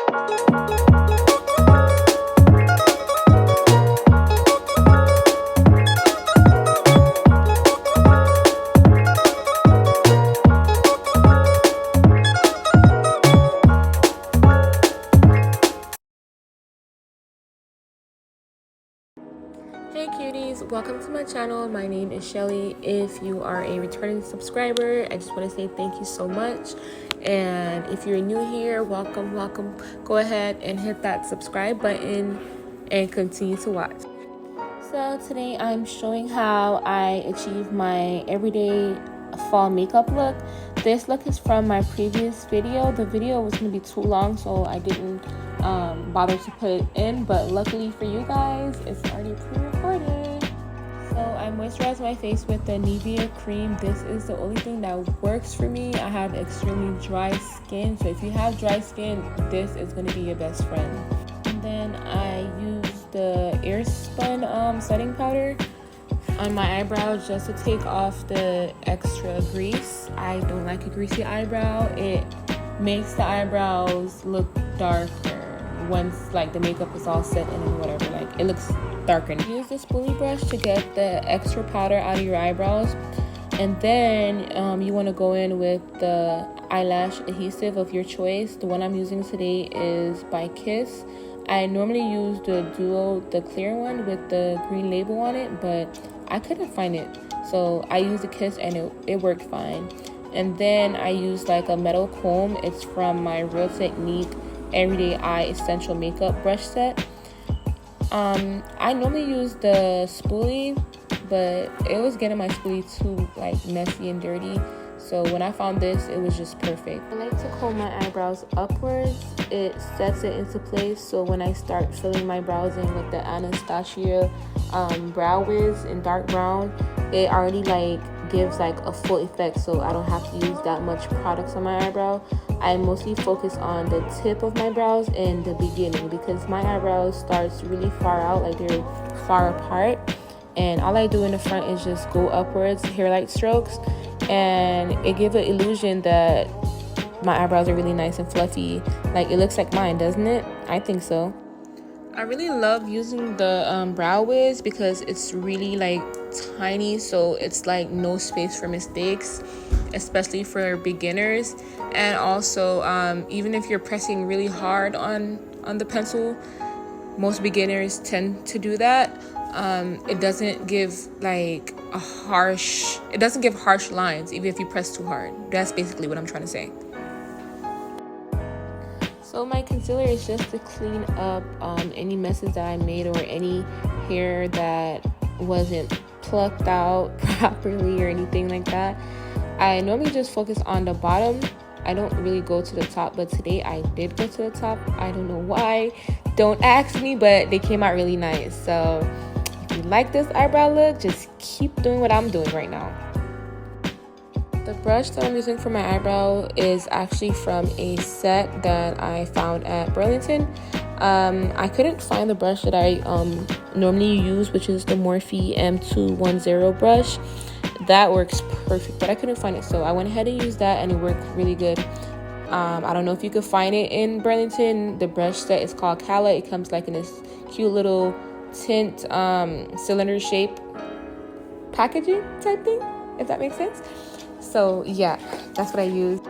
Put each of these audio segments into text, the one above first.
Hey cuties, welcome to my channel. My name is Shelly. If you are a returning subscriber, I just want to say thank you so much. And if you're new here, welcome. Go ahead and hit that subscribe button and continue to watch. So today I'm showing how I achieve my everyday fall makeup look. This look is from my previous video. The video was going to be too long, so I didn't bother to put it in, but luckily for you guys, it's already pre-recorded. So I moisturize my face with the Nivea cream. This is the only thing that works for me. I have extremely dry skin, so if you have dry skin, this is going to be your best friend. And then I use the Airspun setting powder on my eyebrow just to take off the extra grease. I don't like a greasy eyebrow. It makes the eyebrows look darker once like the makeup is all set in and whatever. Like it looks darker. Use this spoolie brush to get the extra powder out of your eyebrows, and then you want to go in with the eyelash adhesive of your choice. The one I'm using today is by Kiss. I normally use the Duo, the clear one with the green label on it, but I couldn't find it, so I used the Kiss and it worked fine. And then I use like a metal comb. It's from my Real Technique Everyday Eye Essential Makeup Brush Set. I normally use the spoolie, but it was getting my spoolie too like messy and dirty. So when I found this, it was just perfect. I like to comb my eyebrows upwards. It sets it into place. So when I start filling my brows in with the Anastasia Brow Wiz in dark brown, it already like gives like a full effect. So I don't have to use that much products on my eyebrow. I mostly focus on the tip of my brows in the beginning because my eyebrows starts really far out, like they're far apart. And all I do in the front is just go upwards, hair light strokes. And it gives an illusion that my eyebrows are really nice and fluffy. Like it looks like mine, doesn't it? I think so. I really love using the Brow Wiz because it's really like tiny, so it's like no space for mistakes, especially for beginners. And also even if you're pressing really hard on the pencil, most beginners tend to do that. It doesn't give like it doesn't give harsh lines even if you press too hard. That's basically what I'm trying to say. So my concealer is just to clean up any messes that I made or any hair that wasn't plucked out properly or anything like that. I normally just focus on the bottom. I don't really go to the top, but today I did go to the top. I don't know why. Don't ask me, but they came out really nice. So if you like this eyebrow look, just keep doing what I'm doing right now. The brush that I'm using for my eyebrow is actually from a set that I found at Burlington. I couldn't find the brush that I normally use, which is the Morphe M510 brush. That works perfect, but I couldn't find it, so I went ahead and used that, and it worked really good. I don't know if you could find it in Burlington. The brush set is called Cala. It comes like in this cute little tint cylinder shape packaging type thing, if that makes sense. So yeah, that's what I used.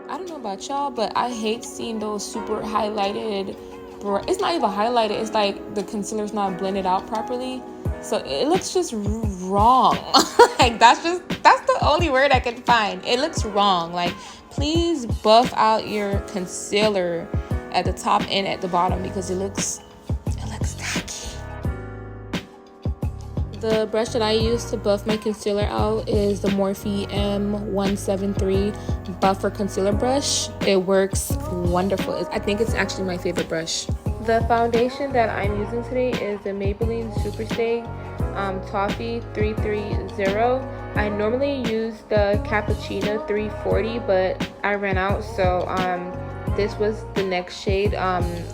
I don't know about y'all, but I hate seeing those super highlighted, it's not even highlighted, it's like the concealer's not blended out properly, so it looks just wrong. Like that's the only word I can find. It looks wrong. Like please buff out your concealer at the top and at the bottom because it looks tacky. The brush that I use to buff my concealer out is the Morphe M510 Buffer Concealer Brush. It works wonderful. I think it's actually my favorite brush. The foundation that I'm using today is the Maybelline Superstay Toffee 330. I normally use the Cappuccino 340, but I ran out, so this was the next shade,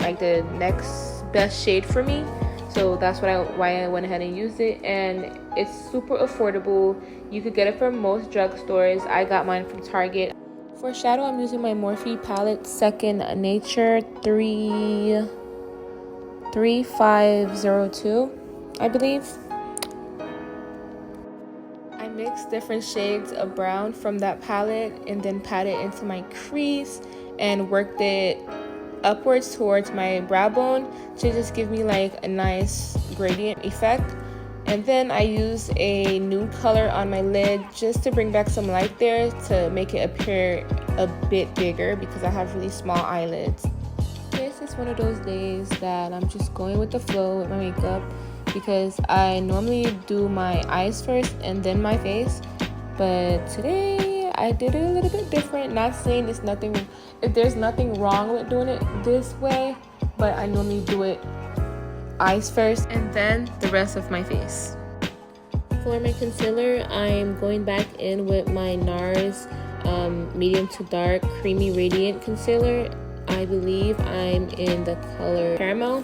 like the next best shade for me. So that's why I went ahead and used it, and it's super affordable. You could get it from most drugstores. I got mine from Target. For shadow, I'm using my Morphe palette Second Nature 3502, I believe. I mixed different shades of brown from that palette and then pat it into my crease and worked it upwards towards my brow bone to just give me like a nice gradient effect. And then I used a nude color on my lid just to bring back some light there to make it appear a bit bigger because I have really small eyelids. This is one of those days that I'm just going with the flow with my makeup because I normally do my eyes first and then my face, but today I did it a little bit different. Not saying there's nothing wrong with doing it this way, but I normally do it eyes first and then the rest of my face. For my concealer, I'm going back in with my NARS medium to dark creamy radiant concealer. I believe I'm in the color Caramel.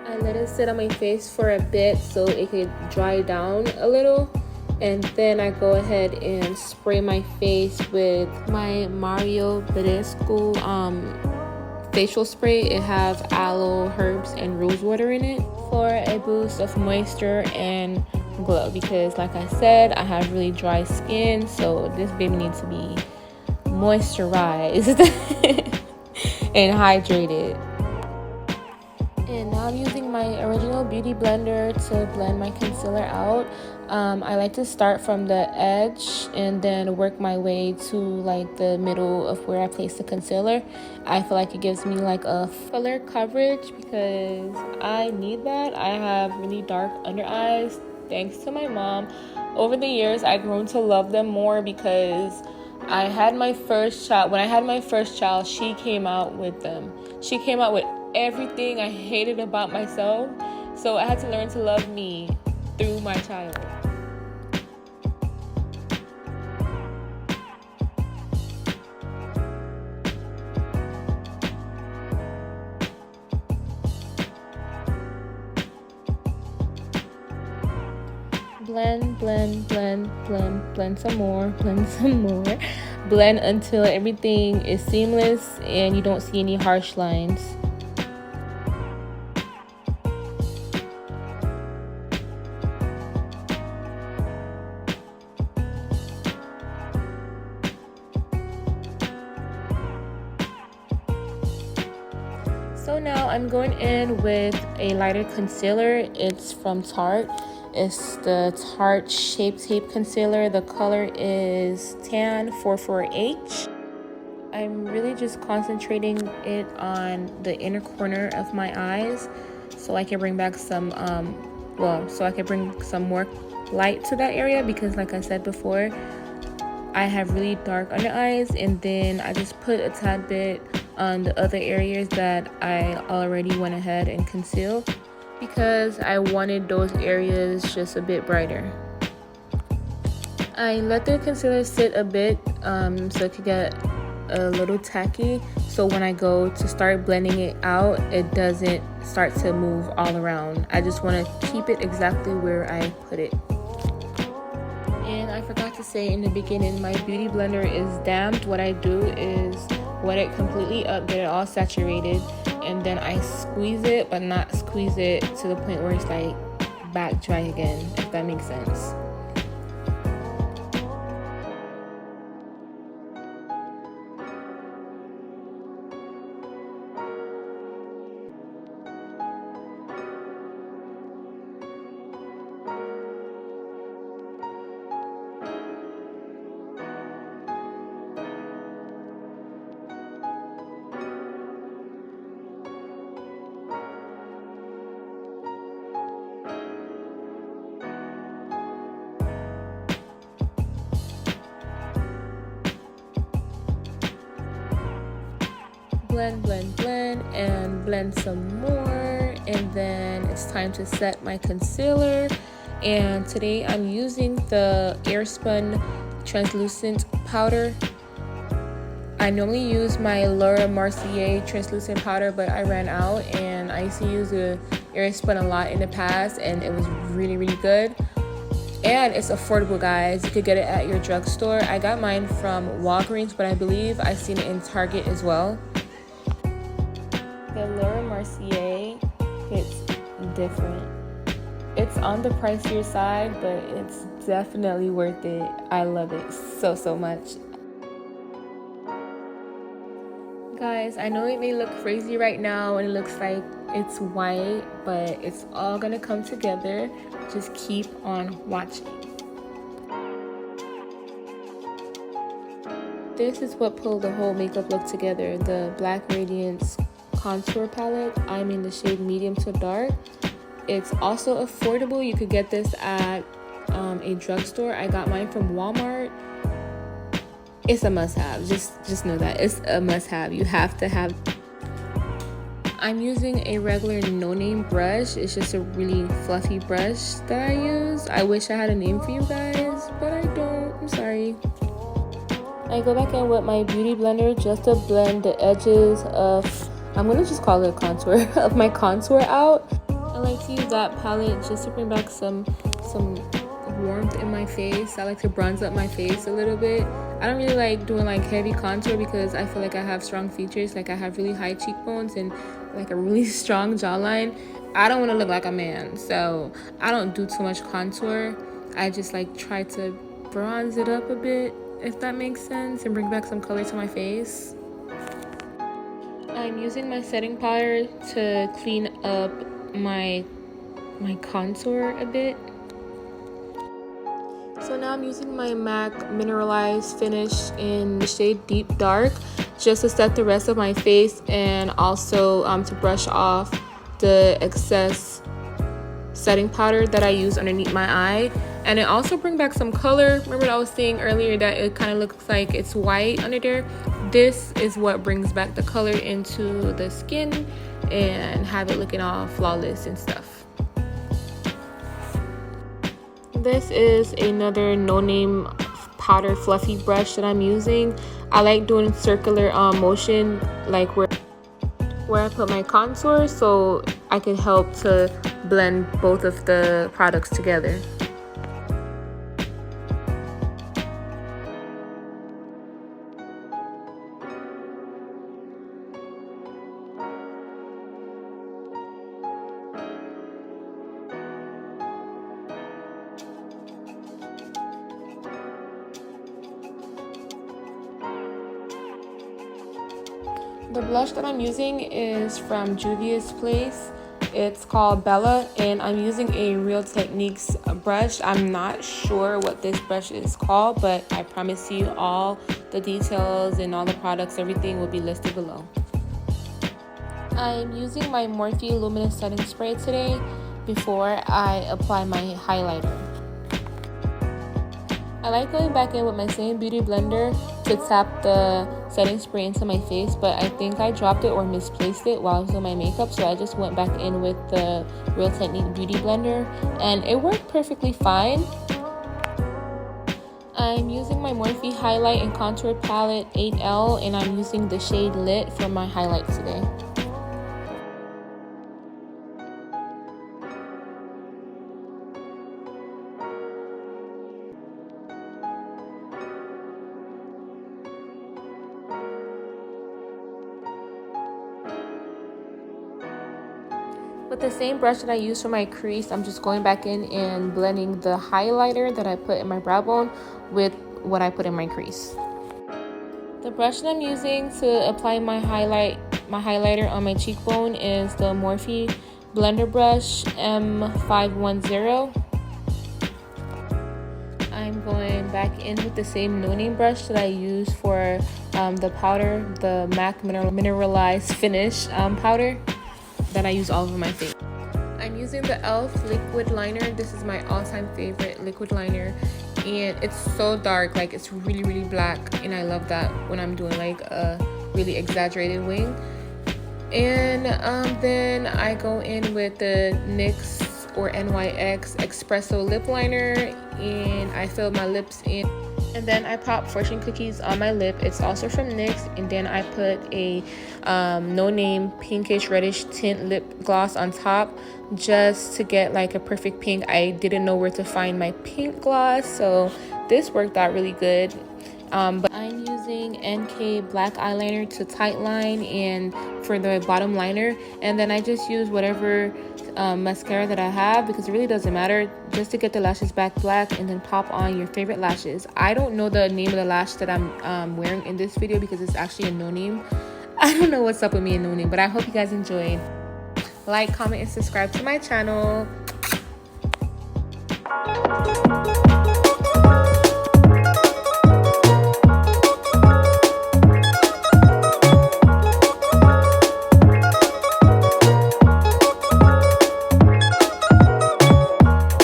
I let it sit on my face for a bit so it could dry down a little, and then I go ahead and spray my face with my Mario Badescu facial spray. It have aloe, herbs, and rose water in it for a boost of moisture and glow because like I said, I have really dry skin, so this baby needs to be moisturized and hydrated. And now I'm using my original beauty blender to blend my concealer out. I like to start from the edge and then work my way to like the middle of where I place the concealer. I feel like it gives me like a fuller coverage because I need that. I have really dark under eyes thanks to my mom. Over the years, I've grown to love them more because I had my first child. When I had my first child, she came out with them. She came out with everything I hated about myself, so I had to learn to love me through my child. Blend, blend, blend, blend, blend some more, blend some more. Blend until everything is seamless and you don't see any harsh lines. So now I'm going in with a lighter concealer. It's from Tarte. It's the Tarte Shape Tape Concealer. The color is Tan 44H. I'm really just concentrating it on the inner corner of my eyes so I can bring back some, so I can bring some more light to that area because like I said before, I have really dark under eyes, and then I just put a tad bit on the other areas that I already went ahead and concealed because I wanted those areas just a bit brighter. I let the concealer sit a bit so it could get a little tacky, so when I go to start blending it out, it doesn't start to move all around. I just want to keep it exactly where I put it. And I forgot to say in the beginning, my beauty blender is damped. What I do is wet it completely up, get it all saturated, and then I squeeze it, but not squeeze it to the point where it's like back dry again, if that makes sense. blend, blend, blend, and blend some more. And then it's time to set my concealer. And today I'm using the Airspun translucent powder. I normally use my Laura Mercier translucent powder, but I ran out, and I used to use the Airspun a lot in the past, and it was really, really good. And it's affordable, guys. You could get it at your drugstore. I got mine from Walgreens, but I believe I've seen it in Target as well. The Laura Mercier hits different. It's on the pricier side, but it's definitely worth it. I love it so, so much. Guys, I know it may look crazy right now and it looks like it's white, but it's all gonna come together. Just keep on watching. This is what pulled the whole makeup look together. The Black Radiance contour palette. I'm in the shade medium to dark. It's also affordable. You could get this at a drugstore. I got mine from Walmart. It's a must-have. Just know that it's a must-have. You have to have. I'm using a regular no-name brush. It's just a really fluffy brush that I use. I wish I had a name for you guys, but I don't. I'm sorry. I go back in with my beauty blender just to blend the edges of, I'm gonna just call it a contour, of my contour out. I like to use that palette just to bring back some warmth in my face. I like to bronze up my face a little bit. I don't really like doing like heavy contour because I feel like I have strong features. Like I have really high cheekbones and like a really strong jawline. I don't want to look like a man, so I don't do too much contour. I just like try to bronze it up a bit, if that makes sense, and bring back some color to my face. I'm using my setting powder to clean up my contour a bit. So now I'm using my MAC Mineralized Finish in the shade Deep Dark just to set the rest of my face, and also to brush off the excess setting powder that I use underneath my eye. And it also brings back some color. Remember what I was saying earlier that it kind of looks like it's white under there? This is what brings back the color into the skin and have it looking all flawless and stuff. This is another no-name powder fluffy brush that I'm using. I like doing circular motion, like where I put my contour, so I can help to blend both of the products together. The blush that I'm using is from Juvia's Place. It's called Bella, and I'm using a Real Techniques brush. I'm not sure what this brush is called, but I promise you all the details and all the products, everything will be listed below. I'm using my Morphe Luminous Setting Spray today before I apply my highlighter. I like going back in with my same beauty blender to tap the setting spray into my face, but I think I dropped it or misplaced it while I was doing my makeup, so I just went back in with the Real Technique beauty blender, and it worked perfectly fine. I'm using my Morphe Highlight and Contour Palette 8L, and I'm using the shade Lit for my highlight today. With the same brush that I used for my crease, I'm just going back in and blending the highlighter that I put in my brow bone with what I put in my crease. The brush that I'm using to apply my highlighter on my cheekbone is the Morphe Blender Brush M510. I'm going back in with the same no-name brush that I use for the powder, the MAC Mineralized Finish powder that I use all over my face. I'm using the e.l.f. liquid liner. This is my all-time favorite liquid liner, and it's so dark, like it's really, really black, and I love that when I'm doing like a really exaggerated wing. And then I go in with the NYX or NYX Espresso lip liner, and I fill my lips in. And then I pop fortune cookies on my lip. It's also from NYX. And then I put a no name pinkish reddish tint lip gloss on top, just to get like a perfect pink. I didn't know where to find my pink gloss, so this worked out really good. But I'm using NK black eyeliner to tight line and for the bottom liner, and then I just use whatever mascara that I have, because it really doesn't matter, just to get the lashes back black, and then pop on your favorite lashes. I don't know the name of the lash that I'm wearing in this video because it's actually a no name. I don't know what's up with me and no name, but I hope you guys enjoyed. Like, comment, and subscribe to my channel.